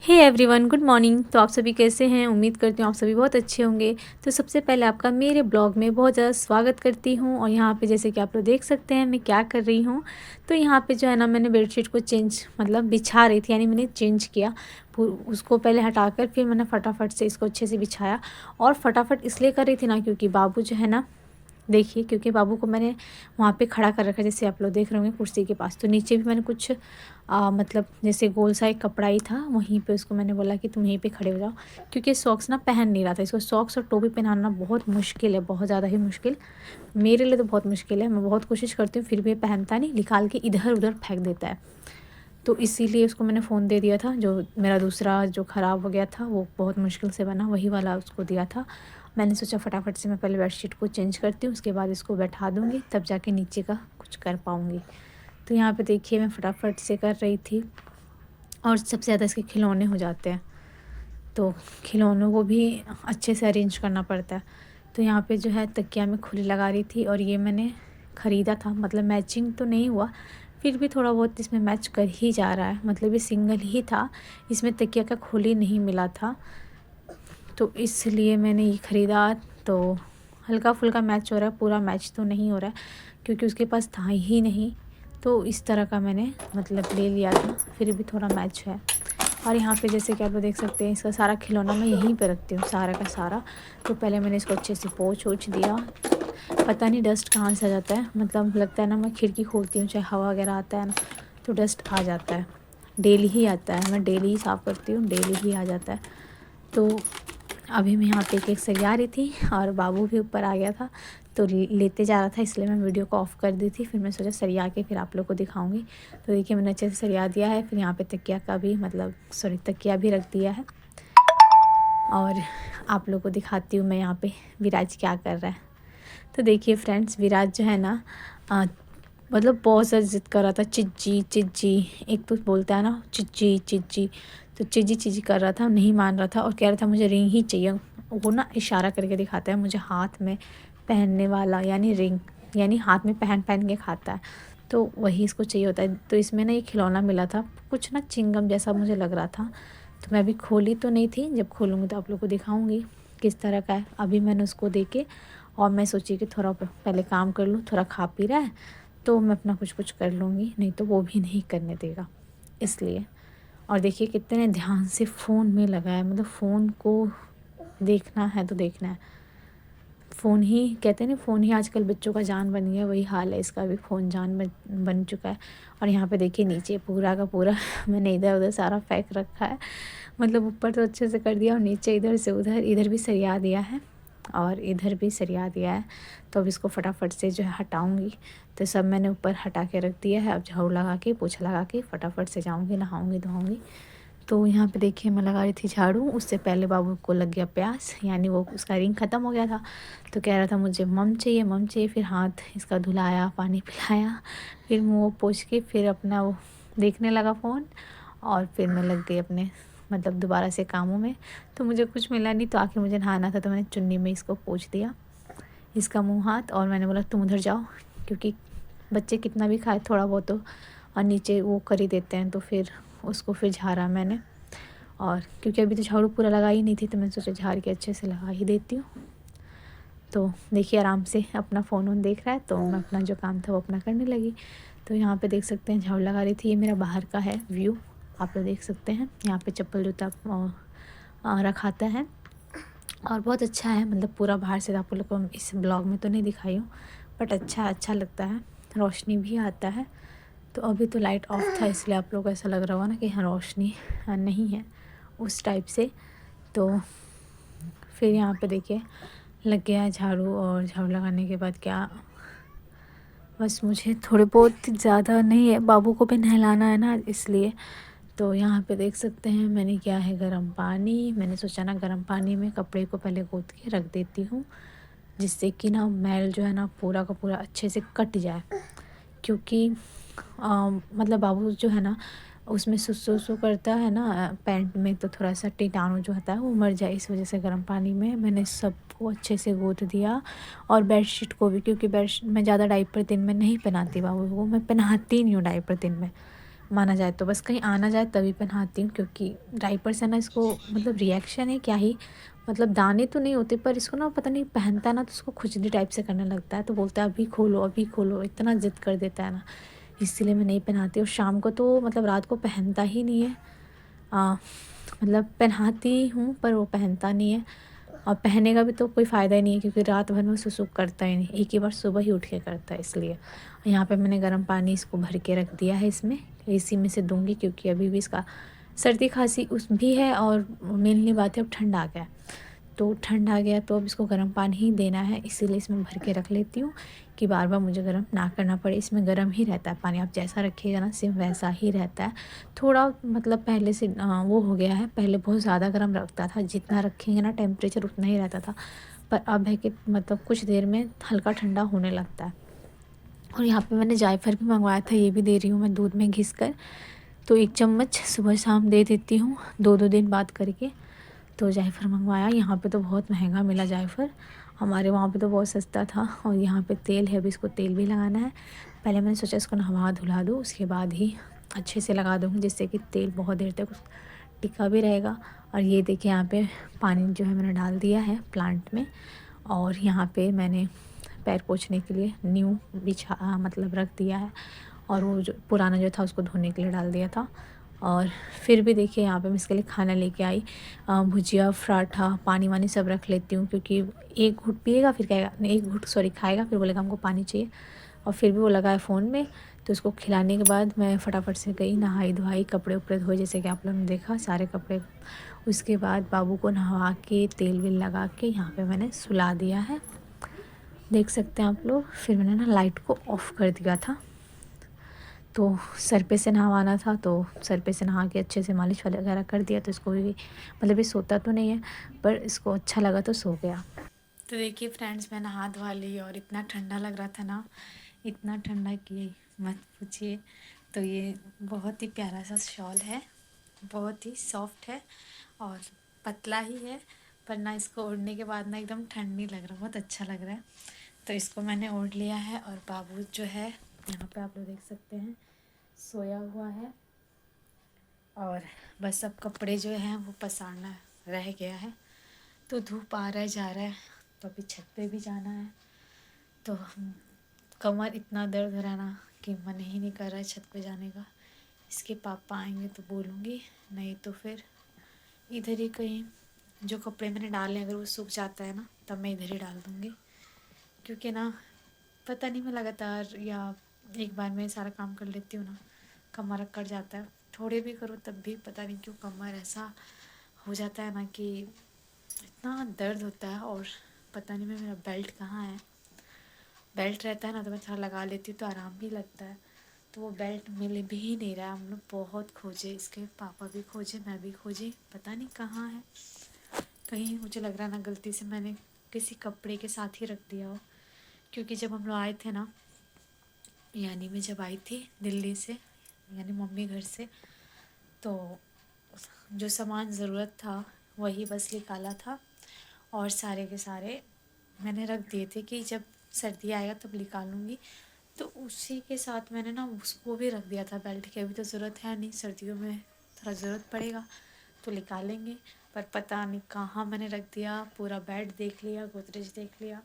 Hey everyone, good morning. तो आप सभी कैसे हैं? उम्मीद करती हूँ आप सभी बहुत अच्छे होंगे। तो सबसे पहले आपका मेरे ब्लॉग में बहुत ज़्यादा स्वागत करती हूँ। और यहाँ पे जैसे कि आप लोग देख सकते हैं मैं क्या कर रही हूँ। तो यहाँ पे जो है ना, मैंने बेडशीट को चेंज बिछा रही थी, यानी मैंने चेंज किया। उसको पहले हटाकर फिर मैंने फटाफट से इसको अच्छे से बिछाया। और फटाफट इसलिए कर रही थी ना, क्योंकि बाबू जो है ना, देखिए, क्योंकि बाबू को मैंने वहाँ पे खड़ा कर रखा है, जैसे आप लोग देख रहे होंगे कुर्सी के पास। तो नीचे भी मैंने कुछ जैसे गोल सा एक कपड़ा ही था, वहीं पे उसको मैंने बोला कि तुम यहीं पे खड़े हो जाओ, क्योंकि सॉक्स ना पहन नहीं रहा था। इसको सॉक्स और टोपी पहनाना बहुत मुश्किल है, बहुत ज़्यादा ही मुश्किल। मेरे लिए तो बहुत मुश्किल है, मैं बहुत कोशिश करती हूँ, फिर भी पहनता नहीं, निकाल के इधर उधर फेंक देता है। तो इसीलिए उसको मैंने फ़ोन दे दिया था, जो मेरा दूसरा जो ख़राब हो गया था, वो बहुत मुश्किल से बना, वही वाला उसको दिया था। मैंने सोचा फटाफट से मैं पहले बेडशीट को चेंज करती हूँ, उसके बाद इसको बैठा दूँगी, तब जाके नीचे का कुछ कर पाऊँगी। तो यहाँ पे देखिए मैं फटाफट से कर रही थी। और सबसे ज़्यादा इसके खिलौने हो जाते हैं, तो खिलौनों को भी अच्छे से अरेंज करना पड़ता है। तो यहाँ पे जो है तकिया में खुली लगा रही थी, और ये मैंने ख़रीदा था, मैचिंग तो नहीं हुआ, फिर भी थोड़ा बहुत इसमें मैच कर ही जा रहा है। ये सिंगल ही था, इसमें तकिया का खोली नहीं मिला था, तो इसलिए मैंने ये ख़रीदा। तो हल्का फुल्का मैच हो रहा है, पूरा मैच तो नहीं हो रहा है, क्योंकि उसके पास था ही नहीं। तो इस तरह का मैंने ले लिया था, फिर भी थोड़ा मैच है। और यहाँ पे जैसे कि आप लोग देख सकते हैं, इसका सारा खिलौना मैं यहीं पे रखती हूँ, सारा का सारा। तो पहले मैंने इसको अच्छे से पोंछ दिया। पता नहीं डस्ट कहाँ से आ जाता है, लगता है ना, मैं खिड़की खोलती हूँ, चाहे हवा वगैरह आता है ना, तो डस्ट आ जाता है। डेली ही आता है, मैं डेली ही साफ़ करती हूँ, डेली ही आ जाता है। तो अभी मैं यहाँ पे केक सरिया रही थी, और बाबू भी ऊपर आ गया था, तो लेते जा रहा था, इसलिए मैं वीडियो को ऑफ़ कर दी थी। फिर मैं सोचा सरिया के फिर आप लोग को दिखाऊंगी। तो देखिए मैंने अच्छे से सरिया दिया है। फिर यहाँ पे तकिया का भी तकिया भी रख दिया है। और आप लोग को दिखाती हूँ मैं यहाँ पे विराज क्या कर रहा है। तो देखिए फ्रेंड्स, विराज जो है ना, बहुत ज़्यादा ज़िद कर रहा था, चिज्जी चिज्जी। एक तो बोलता है ना चिज्जी चिज्जी, तो चिज्जी चिज्जी कर रहा था, नहीं मान रहा था, और कह रहा था मुझे रिंग ही चाहिए। वो ना इशारा करके दिखाता है मुझे, हाथ में पहनने वाला, यानी रिंग, यानी हाथ में पहन पहन के खाता है, तो वही इसको चाहिए होता है। तो इसमें ना ये खिलौना मिला था, कुछ ना चिंगम जैसा मुझे लग रहा था। तो मैं अभी खोली तो नहीं थी, जब खोलूँगी तो आप लोग को दिखाऊँगी किस तरह का है। अभी मैंने उसको दे के, और मैं सोची कि थोड़ा पहले काम कर लूँ, थोड़ा खा पी रहा है तो मैं अपना कुछ कुछ कर लूँगी, नहीं तो वो भी नहीं करने देगा, इसलिए। और देखिए कितने ध्यान से फ़ोन में लगा है, फ़ोन को देखना है तो देखना है। फ़ोन ही कहते हैं ना, फ़ोन ही आजकल बच्चों का जान बन गया, वही हाल है इसका भी, फ़ोन जान बन चुका है। और यहाँ पे देखिए नीचे पूरा का पूरा मैंने इधर उधर सारा फेंक रखा है, ऊपर तो अच्छे से कर दिया, और नीचे इधर से उधर, इधर भी सरिया दिया है और इधर भी सरिया दिया है। तो अब इसको फटाफट से जो है हटाऊँगी। तो सब मैंने ऊपर हटा के रख दिया है। अब झाड़ू लगा के, पोछा लगा के फटाफट से जाऊँगी, नहाऊँगी धोऊँगी। तो यहाँ पे देखिए मैं लगा रही थी झाड़ू, उससे पहले बाबू को लग गया प्यास, यानी वो उसका रिंग ख़त्म हो गया था, तो कह रहा था मुझे मम चाहिए मम चाहिए। फिर हाथ इसका धुलाया, पानी पिलाया, फिर मुँह पोंछ के फिर अपना वो देखने लगा फ़ोन। और फिर मैं लग गई अपने दोबारा से कामों में। तो मुझे कुछ मिला नहीं, तो आके मुझे नहाना था, तो मैंने चुन्नी में इसको पोंछ दिया, इसका मुँह हाथ। और मैंने बोला तुम उधर जाओ, क्योंकि बच्चे कितना भी खाए थोड़ा बहुत तो, और नीचे वो कर ही देते हैं। तो फिर उसको फिर झाड़ा मैंने, और क्योंकि अभी तो झाड़ू पूरा लगा ही नहीं थी, तो मैंने सोचा झाड़ के अच्छे से लगा ही देती हूँ। तो देखिए आराम से अपना फ़ोन वोन देख रहा है, तो मैं अपना जो काम था वो अपना करने लगी। तो यहाँ पे देख सकते हैं झाड़ू लगा रही थी। ये मेरा बाहर का है व्यू, आप लोग देख सकते हैं। यहाँ पे चप्पल जूता रखाता है, और बहुत अच्छा है, पूरा बाहर से आप लोग को इस ब्लॉग में तो नहीं दिखाई हूँ, बट अच्छा लगता है, रोशनी भी आता है। तो अभी तो लाइट ऑफ था, इसलिए आप लोग को ऐसा लग रहा होगा ना कि हाँ रोशनी नहीं है, उस टाइप से। तो फिर यहाँ पे देखिए लग गया है झाड़ू, और झाड़ू लगाने के बाद क्या, बस मुझे थोड़े बहुत, ज़्यादा नहीं है, बाबू को भी नहलाना है ना, इसलिए। तो यहाँ पे देख सकते हैं मैंने किया है गर्म पानी। मैंने सोचा ना गर्म पानी में कपड़े को पहले गूँथ के रख देती हूँ, जिससे कि ना मैल जो है ना पूरा का पूरा अच्छे से कट जाए। क्योंकि बाबू जो है ना, उसमें सुसु करता है ना पैंट में, तो थोड़ा सा कीटाणु जो होता है वो मर जाए, इस वजह से गर्म पानी में मैंने सबको अच्छे से गूँथ दिया। और बेडशीट को भी, क्योंकि बेडशीट मैं ज़्यादा डाइपर दिन में नहीं पहनाती बाबू को, मैं पहनाती नहीं हूँ डाइपर दिन में, माना जाए तो। बस कहीं आना जाए तभी पहनाती हूँ, क्योंकि डायपर से ना इसको मतलब रिएक्शन है क्या ही, मतलब दाने तो नहीं होते पर इसको ना पता नहीं पहनता है ना तो उसको खुजली टाइप से करने लगता है, तो बोलता है अभी खोलो अभी खोलो, इतना ज़िद कर देता है ना, इसीलिए मैं नहीं पहनाती। और शाम को तो मतलब रात को पहनता ही नहीं है। मतलब पहनाती हूँ पर वो पहनता नहीं है, और पहनने का भी तो कोई फ़ायदा ही नहीं है, क्योंकि रात भर में सुसु करता ही नहीं, एक ही बार सुबह ही उठ के करता है इसलिए। यहाँ पे मैंने गर्म पानी इसको भर के रख दिया है, इसमें इसी में से दूंगी, क्योंकि अभी भी इसका सर्दी खांसी उस भी है, और मेनली बात है अब ठंड आ गया, तो ठंड आ गया तो अब इसको गर्म पानी ही देना है, इसीलिए इसमें भर के रख लेती हूँ कि बार बार मुझे गर्म ना करना पड़े। इसमें गर्म ही रहता है पानी, आप जैसा रखिएगा ना सेम वैसा ही रहता है। थोड़ा मतलब पहले से वो हो गया है, पहले बहुत ज़्यादा गर्म रखता था, जितना रखेंगे ना टेम्परेचर उतना ही रहता था, पर अब है कि मतलब कुछ देर में हल्का ठंडा होने लगता है। और यहाँ पे मैंने जायफल भी मंगवाया था, ये भी दे रही हूँ मैं दूध में घिस कर, तो 1 चम्मच सुबह शाम दे देती हूँ 2-2 दिन बाद करके। तो जायफल मंगवाया, यहाँ पे तो बहुत महंगा मिला जायफल, हमारे वहाँ पे तो बहुत सस्ता था। और यहाँ पे तेल है, अभी इसको तेल भी लगाना है। पहले मैंने सोचा इसको नहवा धुला दूँ, उसके बाद ही अच्छे से लगा दूँगी, जिससे कि तेल बहुत देर तक टिका भी रहेगा। और ये देखिए यहाँ पे पानी जो है मैंने डाल दिया है प्लांट में, और यहाँ पे मैंने पैर पोंछने के लिए न्यू मतलब रख दिया है, और वो जो पुराना जो था उसको धोने के लिए डाल दिया था। और फिर भी देखिए यहाँ पे मैं इसके लिए खाना लेके आई, भुजिया पराठा पानी वानी सब रख लेती हूँ, क्योंकि एक घूंट पिएगा फिर कहेगा नहीं, एक घूंट सॉरी खाएगा फिर बोलेगा हमको पानी चाहिए, और फिर भी वो लगा है फ़ोन में। तो उसको खिलाने के बाद मैं फटाफट से गई, नहाई धोई, कपड़े उपड़े धोए, जैसे कि आप लोगों ने देखा सारे कपड़े। उसके बाद बाबू को नहवा के तेल वेल लगा के यहाँ पे मैंने सुला दिया है, देख सकते हैं आप लोग। फिर मैंने ना लाइट को ऑफ़ कर दिया था, तो सर पे से नहवाना था, तो सर पे से नहा के अच्छे से मालिश वगैरह कर दिया, तो इसको भी मतलब ये सोता तो नहीं है पर इसको अच्छा लगा तो सो गया। तो देखिए फ्रेंड्स, मैं नहा धोवा ली और इतना ठंडा लग रहा था ना, इतना ठंडा कि मत पूछिए। तो ये बहुत ही प्यारा सा शॉल है, बहुत ही सॉफ्ट है और पतला ही है, पर ना इसको ओढ़ने के बाद ना एकदम ठंड नहीं लग रहा, बहुत अच्छा लग रहा है। तो इसको मैंने ओढ़ लिया है, और बाबू जो है यहाँ पे आप लोग देख सकते हैं सोया हुआ है, और बस अब कपड़े जो हैं वो पसारना रह गया है। तो धूप आ रहा है जा रहा है, तो अभी छत पे भी जाना है, तो कमर इतना दर्द हो रहा है ना कि मन ही नहीं कर रहा है छत पे जाने का। इसके पापा आएंगे तो बोलूँगी, नहीं तो फिर इधर ही कहीं जो कपड़े मैंने डाले अगर वो सूख जाता है ना तब मैं इधर ही डाल दूँगी, क्योंकि ना पता नहीं मैं लगातार या एक बार में सारा काम कर लेती हूँ ना, कमर अकड़ जाता है, थोड़े भी करो तब भी पता नहीं क्यों कमर ऐसा हो जाता है ना कि इतना दर्द होता है। और पता नहीं मैं मेरा बेल्ट कहाँ है, बेल्ट रहता है ना तो मैं थोड़ा लगा लेती हूँ तो आराम भी लगता है, तो वो बेल्ट मिल भी नहीं रहा। हम लोग बहुत खोजे, इसके पापा भी खोजे मैं भी खोजी, पता नहीं कहाँ है। कहीं मुझे लग रहा है ना गलती से मैंने किसी कपड़े के साथ ही रख दिया हो, क्योंकि जब हम लोग आए थे ना, यानी मैं जब आई थी दिल्ली से यानी मम्मी घर से, तो जो सामान ज़रूरत था वही बस निकाला था, और सारे के सारे मैंने रख दिए थे कि जब सर्दी आएगा तब निकालूंगी, तो उसी के साथ मैंने ना उसको भी रख दिया था बेल्ट की। अभी तो ज़रूरत है नहीं, सर्दियों में थोड़ा ज़रूरत पड़ेगा तो निकालेंगे, पर पता नहीं कहाँ मैंने रख दिया। पूरा बेड देख लिया, गोदरेज देख लिया,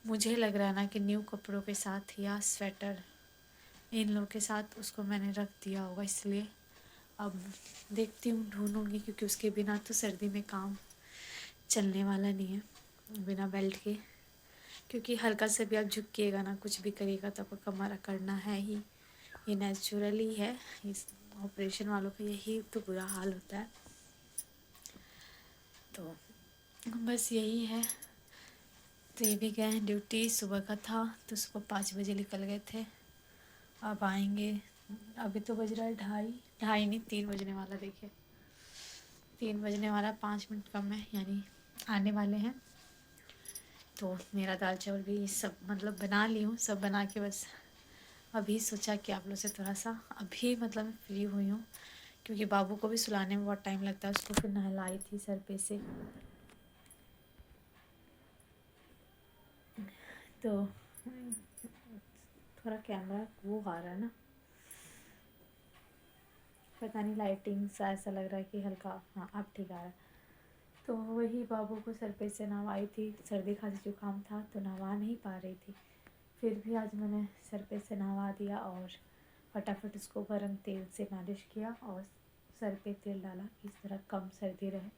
मुझे लग रहा है ना कि न्यू कपड़ों के साथ या स्वेटर इन लोगों के साथ उसको मैंने रख दिया होगा, इसलिए अब देखती हूँ ढूंढूंगी, क्योंकि उसके बिना तो सर्दी में काम चलने वाला नहीं है बिना बेल्ट के, क्योंकि हल्का से भी आप झुकिएगा ना कुछ भी करिएगा तो आपको कमर अकड़ना है ही, ये नेचुरली है, इस ऑपरेशन वालों का यही तो बुरा हाल होता है। तो बस यही है। तो ये भी गए हैं ड्यूटी, सुबह का था तो सुबह 5 बजे निकल गए थे, अब आएंगे। अभी तो बज रहा है 2:30 नहीं 3 बजने वाला, देखिए 3 बजने वाला, 5 मिनट कम है, यानी आने वाले हैं। तो मेरा दाल चावल भी सब मतलब बना ली हूँ, सब बना के बस अभी सोचा कि आप लोग से थोड़ा सा अभी मतलब फ्री हुई हूँ, क्योंकि बाबू को भी सुलाने में बहुत टाइम लगता है, उसको फिर नहलाई थी सर पे से, तो थोड़ा कैमरा वो आ रहा है ना, पता नहीं लाइटिंग सा ऐसा लग रहा है कि हल्का, हाँ अब ठीक आ रहा है। तो वही बाबू को सर पे से नहवाई थी, सर्दी खांसी जुकाम था तो नहवा नहीं पा रही थी। फिर भी आज मैंने सर पे से नहवा दिया और फटाफट इसको गर्म तेल से मालिश किया और सर पे तेल डाला कि इस तरह कम सर्दी रहे।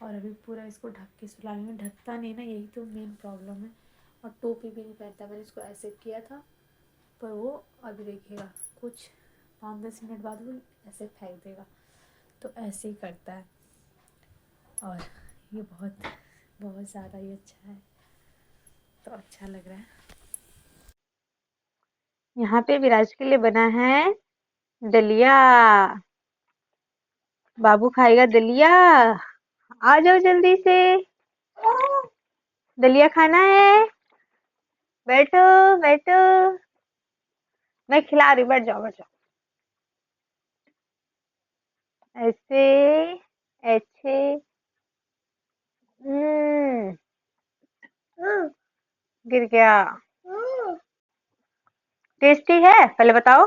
और अभी पूरा इसको ढक के सुला रही हूँ। ढकता नहीं ना, यही तो मेन प्रॉब्लम है। और टोपी भी नहीं पहनता, मैंने इसको ऐसे किया था पर वो अभी देखिएगा कुछ 5-10 मिनट बाद वो ऐसे फेंक देगा, तो ऐसे ही करता है। और ये बहुत बहुत ज़्यादा ही अच्छा है, तो अच्छा लग रहा है। यहाँ पे विराज के लिए बना है दलिया। बाबू खाएगा दलिया। आ जाओ जल्दी से, दलिया खाना है। बैठो बैठो, मैं खिला रही, बैठ जाओ बैठ जाओ। ऐसे ऐसे। हम्म। गिर गया। टेस्टी है पहले बताओ,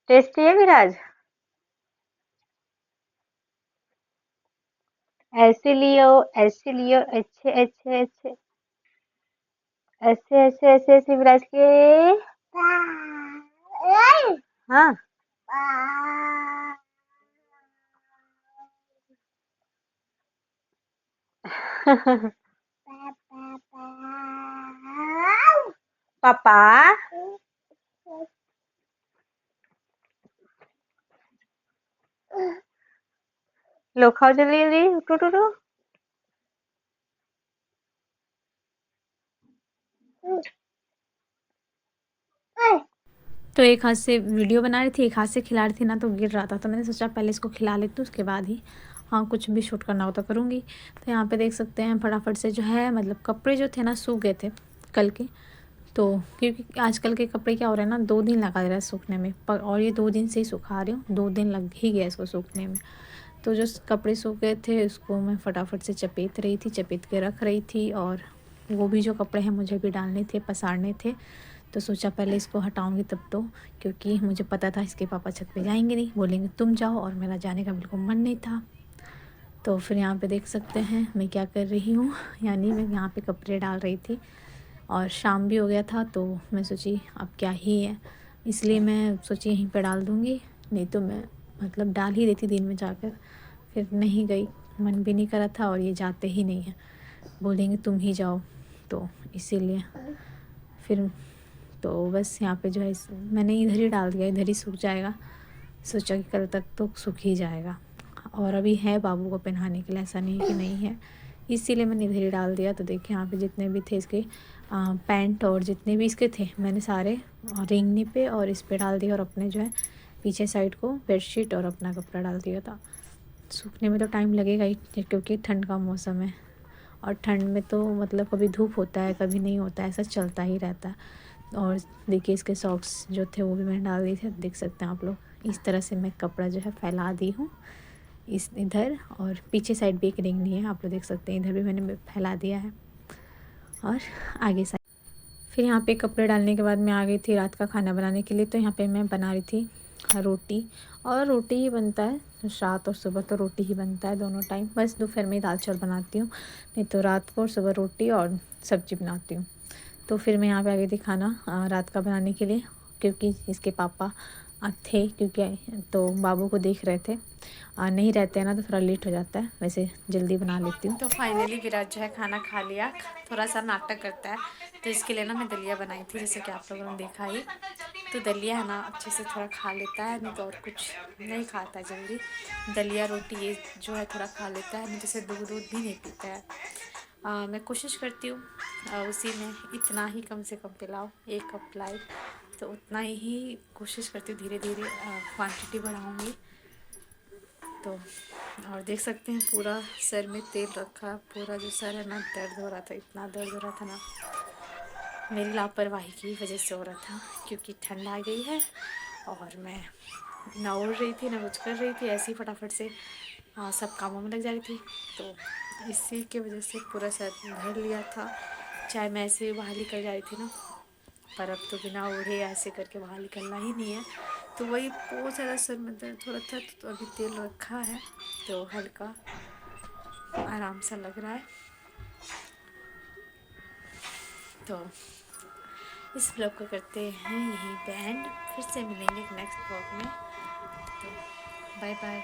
टेस्टी है विराज? ऐसे लियो, ऐसे लियो, अच्छे अच्छे अच्छे, ऐसे ऐसे ऐसे ऐसे विराज के। हाँ। पापा। लो खाओ जल्दी जल्दी, उठो उठो उठो। तो एक हाथ से वीडियो बना रही थी, एक हाथ से खिला रही थी ना, तो गिर रहा था, तो मैंने सोचा पहले इसको खिला लेती हूँ, उसके बाद ही हाँ कुछ भी शूट करना हो तो करूँगी। तो यहाँ पे देख सकते हैं फटाफट से जो है, मतलब कपड़े जो थे ना सूख गए थे कल के। तो क्योंकि आजकल के कपड़े क्या हो रहे हैं ना, 2 दिन लगा दे रहा है सूखने में, पर और ये 2 दिन से ही सुखा रही हूँ, 2 दिन लग ही गया इसको सूखने में। तो जो कपड़े सूख गए थे उसको मैं फटाफट से चपेट रही थी, चपेट के रख रही थी। और वो भी जो कपड़े हैं मुझे भी डालने थे, पसारने थे, तो सोचा पहले इसको हटाऊंगी तब तो, क्योंकि मुझे पता था इसके पापा छत पे जाएंगे नहीं, बोलेंगे तुम जाओ, और मेरा जाने का बिल्कुल मन नहीं था। तो फिर यहाँ पे देख सकते हैं मैं क्या कर रही हूँ, यानी मैं यहाँ पे कपड़े डाल रही थी और शाम भी हो गया था, तो मैं सोची अब क्या ही है, इसलिए मैं सोची यहीं पे डाल दूँगी। नहीं तो मैं मतलब डाल ही देती दिन में जाकर, फिर नहीं गई, मन भी नहीं करा था और ये जाते ही नहीं हैं, बोलेंगे तुम ही जाओ, तो इसीलिए फिर तो बस यहाँ पे जो है मैंने इधर ही डाल दिया, इधर ही सूख जाएगा, सोचा कि कल तक तो सूख ही जाएगा। और अभी है बाबू को पहनाने के लिए, ऐसा नहीं कि नहीं है, इसीलिए मैंने इधर ही डाल दिया। तो देखिए यहाँ पे जितने भी थे इसके पैंट और जितने भी इसके थे, मैंने सारे रेंगनी पे और इस पे डाल दिया, और अपने जो है पीछे साइड को बेडशीट और अपना कपड़ा डाल दिया था। सूखने में तो टाइम लगेगा ही, क्योंकि ठंड का मौसम है, और ठंड में तो मतलब कभी धूप होता है कभी नहीं होता है, ऐसा चलता ही रहता है। और देखिए इसके सॉक्स जो थे वो भी मैंने डाल दिए थे, देख सकते हैं आप लोग। इस तरह से मैं कपड़ा जो है फैला दी हूँ इस इधर, और पीछे साइड भी एक रिंग नहीं है, आप लोग देख सकते हैं, इधर भी मैंने फैला दिया है, और आगे साइड। फिर यहाँ पे कपड़े डालने के बाद मैं आ गई थी रात का खाना बनाने के लिए। तो यहाँ पे मैं बना रही थी रोटी, और रोटी ही बनता है, रात और सुबह तो रोटी ही बनता है दोनों टाइम, बस दोपहर में दाल चावल बनाती हूँ, नहीं तो रात को और सुबह रोटी और सब्ज़ी बनाती हूँ। तो फिर मैं यहाँ पे आ गई थी खाना रात का बनाने के लिए, क्योंकि इसके पापा थे, क्योंकि तो बाबू को देख रहे थे, नहीं रहते हैं ना तो थोड़ा लेट हो जाता है, वैसे जल्दी बना लेती हूँ। तो फाइनली विराज जो है खाना खा लिया, थोड़ा सा नाटक करता है, तो इसके लिए ना मैं दलिया बनाई थी, जैसे कि आप लोगों ने देखा ही। तो दलिया है ना अच्छे से थोड़ा खा लेता है, नहीं तो और कुछ नहीं खाता है जल्दी। दलिया रोटी ये जो है थोड़ा खा लेता है, नहीं जैसे दूध दूध भी नहीं पीता है। मैं कोशिश करती हूँ उसी में इतना ही कम से कम पिलाओ, 1 कप लाई तो उतना ही कोशिश करती हूँ, धीरे धीरे क्वांटिटी बढ़ाऊँगी। तो और देख सकते हैं पूरा सर में तेल रखा, पूरा जो सर है ना दर्द हो रहा था, इतना दर्द हो रहा था ना, मेरी लापरवाही की वजह से हो रहा था, क्योंकि ठंड आ गई है और मैं ना उड़ रही थी ना कुछ कर रही थी, ऐसे ही फटाफट से सब कामों में लग जा रही थी, तो इसी की वजह से पूरा सर धर लिया था। चाहे मैं ऐसे बाहर निकल जा रही थी ना, पर अब तो बिना ओढ़े ऐसे करके बाहर निकलना ही नहीं है, तो वही बहुत ज़्यादा सर में दर्द हो रहा था, तो अभी तेल रखा है तो हल्का आराम सा लग रहा है। तो इस ब्लॉग को करते हैं यहीं पे एंड, फिर से मिलेंगे नेक्स्ट ब्लॉग में। तो बाय बाय।